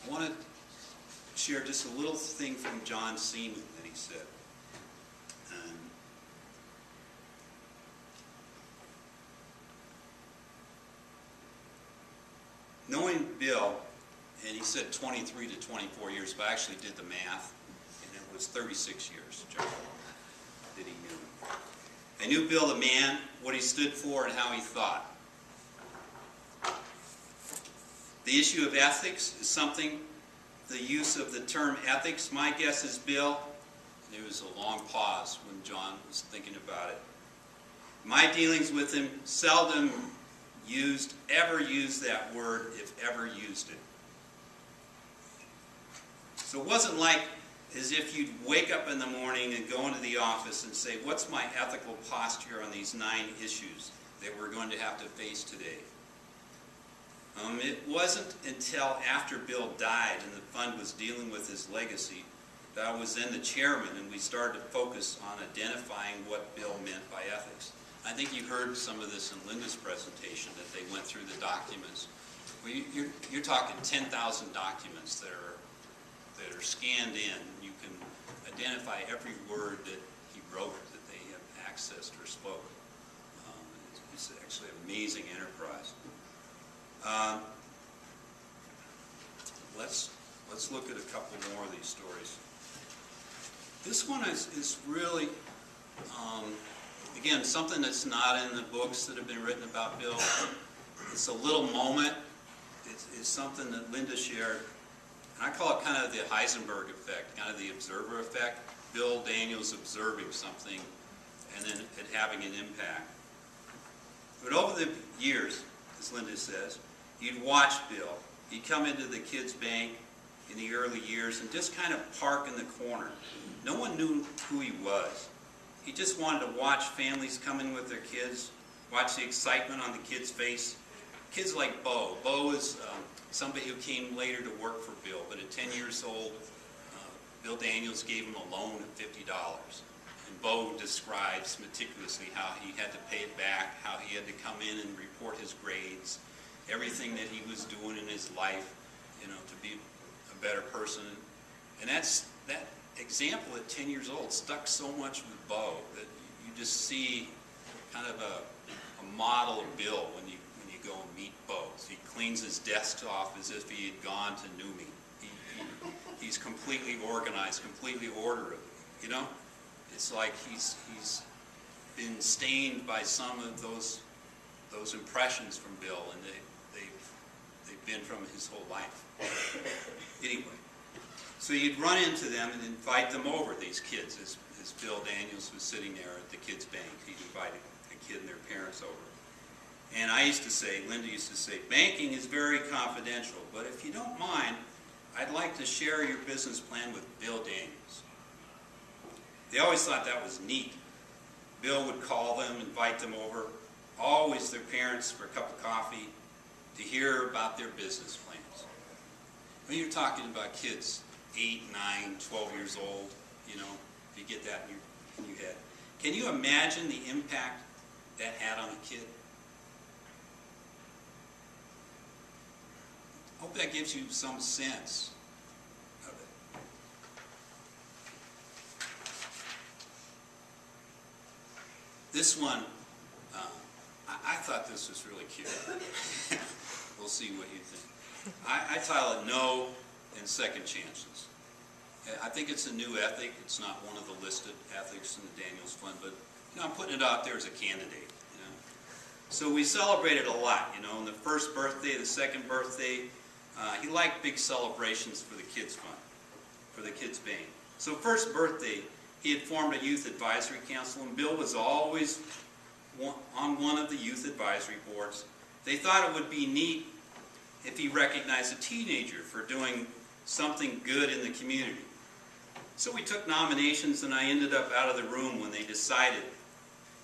I want to share just a little thing from John Seaman that he said. Knowing Bill, and he said 23 to 24 years, but I actually did the math, and it was 36 years, John, that he knew him. I knew Bill the man, what he stood for, and how he thought. The issue of ethics is something, the use of the term ethics, my guess is Bill, there was a long pause when John was thinking about it. My dealings with him seldom ever used that word, if ever used it. So it wasn't like as if you'd wake up in the morning and go into the office and say, what's my ethical posture on these 9 issues that we're going to have to face today? It wasn't until after Bill died and the fund was dealing with his legacy that I was then the chairman, and we started to focus on identifying what Bill meant by ethics. I think you heard some of this in Linda's presentation, that they went through the documents. Well, you're talking 10,000 documents that are scanned in. You can identify every word that he wrote that they have accessed or spoke. It's actually an amazing enterprise. Let's look at a couple more of these stories. This one is really, again, something that's not in the books that have been written about Bill. It's a little moment. It's something that Linda shared. And I call it kind of the Heisenberg effect, kind of the observer effect. Bill Daniels observing something and then it having an impact. But over the years, as Linda says, you'd watch Bill. He'd come into the kids' bank in the early years and just kind of park in the corner. No one knew who he was. He just wanted to watch families come in with their kids, watch the excitement on the kids' face. Kids like Bo. Bo is somebody who came later to work for Bill, but at 10 years old, Bill Daniels gave him a loan of $50. And Bo describes meticulously how he had to pay it back, how he had to come in and report his grades, everything that he was doing in his life, to be a better person. And that example at 10 years old stuck so much with Bo that you just see kind of a model of Bill when you go and meet Bo. So he cleans his desk off as if he had gone to Numi. He's completely organized, completely orderly. It's like he's been stained by some of those impressions from Bill, and they've been from his whole life. Anyway, so you'd run into them and invite them over, these kids, as Bill Daniels was sitting there at the kids' bank. He'd invited a kid and their parents over. And Linda used to say, banking is very confidential, but if you don't mind, I'd like to share your business plan with Bill Daniels. They always thought that was neat. Bill would call them, invite them over, always their parents for a cup of coffee, to hear about their business plans. When you're talking about kids, 8, 9, 12 years old, if you get that in your head. Can you imagine the impact that had on a kid? I hope that gives you some sense of it. This one, I thought this was really cute. We'll see what you think. I title it No and Second Chances. I think it's a new ethic. It's not one of the listed ethics in the Daniels Fund, but I'm putting it out there as a candidate. So we celebrated a lot. On the first birthday, the second birthday, he liked big celebrations for the kids' fund, for the kids' bank. So first birthday, he had formed a youth advisory council, and Bill was always on one of the youth advisory boards. They thought it would be neat if he recognized a teenager for doing something good in the community. So we took nominations, and I ended up out of the room when they decided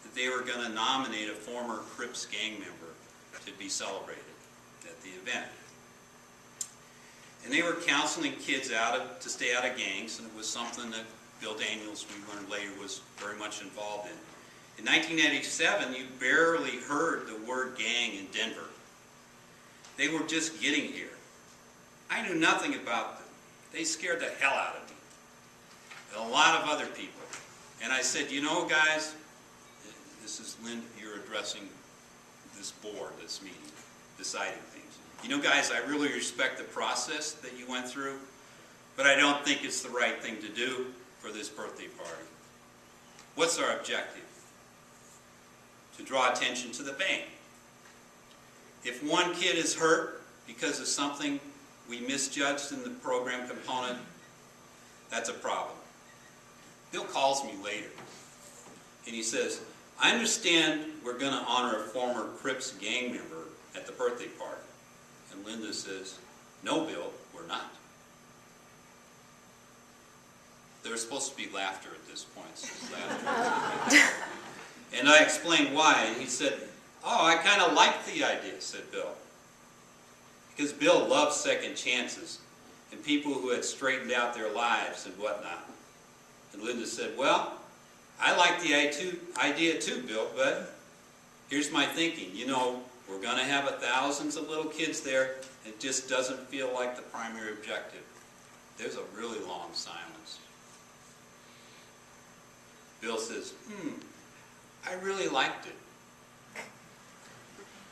that they were going to nominate a former Crips gang member to be celebrated at the event. And they were counseling kids to stay out of gangs, and it was something that Bill Daniels, we learned later, was very much involved in. In 1987, you barely heard the word gang in Denver. They were just getting here. I I knew nothing about them. They scared the hell out of me. And a lot of other people. And I said, you know, guys, this is Linda, you're addressing this board, this meeting, deciding things. You know, guys, I really respect the process that you went through, but I don't think it's the right thing to do for this birthday party. What's our objective? To draw attention to the bank. If one kid is hurt because of something we misjudged in the program component, that's a problem. Bill calls me later, and he says, I understand we're going to honor a former Crips gang member at the birthday party. And Linda says, no, Bill, we're not. There's supposed to be laughter at this point. So laughter. And I explained why, and he said, oh, I kind of like the idea, said Bill. Because Bill loves second chances and people who had straightened out their lives and whatnot. And Linda said, well, I like the idea too, Bill, but here's my thinking. You know, we're going to have thousands of little kids there. It just doesn't feel like the primary objective. There's a really long silence. Bill says, I really liked it.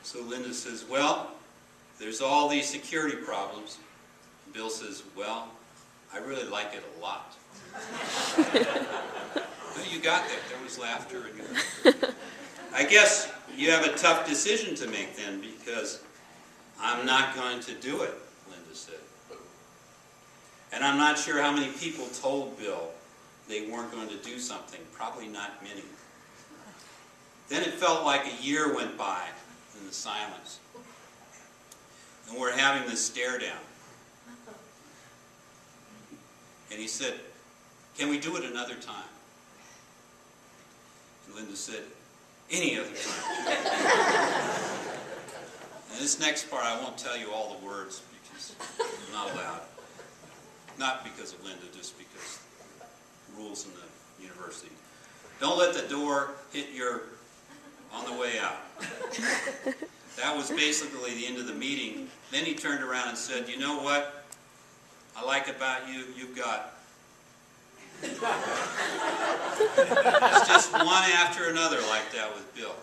So Linda says, well, there's all these security problems. And Bill says, well, I really like it a lot. Well, you got that. There was laughter. I guess you have a tough decision to make then, because I'm not going to do it, Linda said. And I'm not sure how many people told Bill they weren't going to do something. Probably not many. Then it felt like a year went by in the silence. And we're having this stare down. And he said, can we do it another time? And Linda said, any other time. And this next part, I won't tell you all the words because I'm not allowed. Not because of Linda, just because rules in the university. Don't let the door hit your on the way out. That was basically the end of the meeting. Then he turned around and said, you know what I like about you? You've got. It's just one after another like that with Bill.